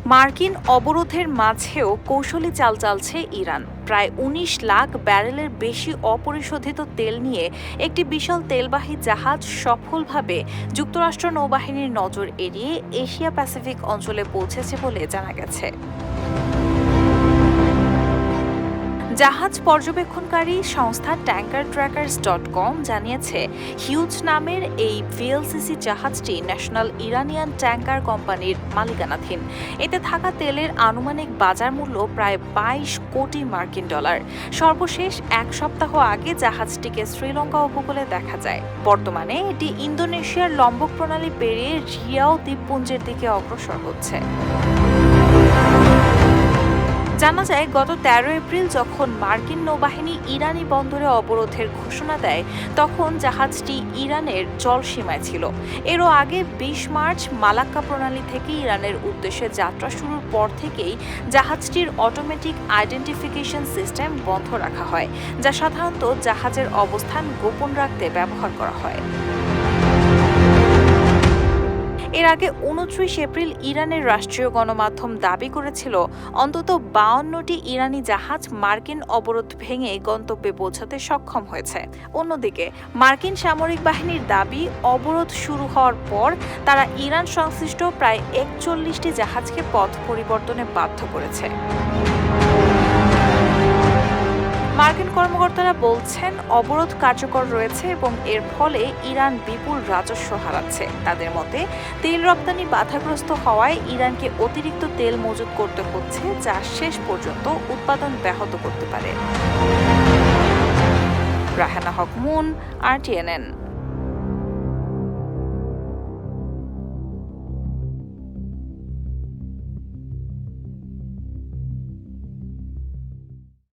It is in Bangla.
মার্কিন অবরোধের মাঝেও কৌশলী চাল চালছে ইরান। প্রায় ১৯ লাখ ব্যারেলের বেশি অপরিশোধিত তেল নিয়ে একটি বিশাল তেলবাহী জাহাজ সফলভাবে যুক্তরাষ্ট্র নৌবাহিনীর নজর এড়িয়ে এশিয়া প্যাসিফিক অঞ্চলে পৌঁছেছে বলে জানা গেছে। জাহাজ পর্যবেক্ষণকারী সংস্থা ট্যাঙ্কার ট্র্যাকার্স.কম জানিয়েছে, হিউজ নামের এই ভিএলসিসি জাহাজটি ন্যাশনাল ইরানিয়ান ট্যাঙ্কার কোম্পানির মালিকানাধীন। এতে থাকা তেলের আনুমানিক বাজার মূল্য প্রায় ২২ কোটি মার্কিন ডলার। সর্বশেষ এক সপ্তাহ আগে জাহাজটিকে শ্রীলঙ্কা উপকূলে দেখা যায়। বর্তমানে এটি ইন্দোনেশিয়ার লম্বক প্রণালী পেরিয়ে রিয়াও দ্বীপপুঞ্জের দিকে অগ্রসর হচ্ছে। জানা যায়, গত ১৩ এপ্রিল যখন মার্কিন নৌবাহিনী ইরানি বন্দরে অবরোধের ঘোষণা দেয়, তখন জাহাজটি ইরানের জলসীমায় ছিল। এরও আগে ২০ মার্চ মালাক্কা প্রণালী থেকে ইরানের উদ্দেশ্যে যাত্রা শুরুর পর থেকেই জাহাজটির অটোমেটিক আইডেন্টিফিকেশন সিস্টেম বন্ধ রাখা হয়, যা সাধারণত জাহাজের অবস্থান গোপন রাখতে ব্যবহার করা হয়। এর আগে ২৯ এপ্রিল ইরানের রাষ্ট্রীয় গণমাধ্যম দাবি করেছিল, অন্তত ৫২টি ইরানি জাহাজ মার্কিন অবরোধ ভেঙে গন্তব্যে পৌঁছাতে সক্ষম হয়েছে। অন্যদিকে মার্কিন সামরিক বাহিনীর দাবি, অবরোধ শুরু হওয়ার পর তারা ইরান সংশ্লিষ্ট প্রায় ৪১টি জাহাজকে পথ পরিবর্তনে বাধ্য করেছে। মার্কিন কর্মকর্তারা বলছেন, অবরোধ কার্যকর রয়েছে এবং এর ফলে ইরান বিপুল রাজস্ব হারাচ্ছে। তাদের মতে, তেল রপ্তানি বাধাগ্রস্ত হওয়ায় ইরানকে অতিরিক্ত তেল মজুত করতে হচ্ছে, যা শেষ পর্যন্ত উৎপাদন ব্যাহত করতে পারে। রাহেনা হক মুন, RTNN।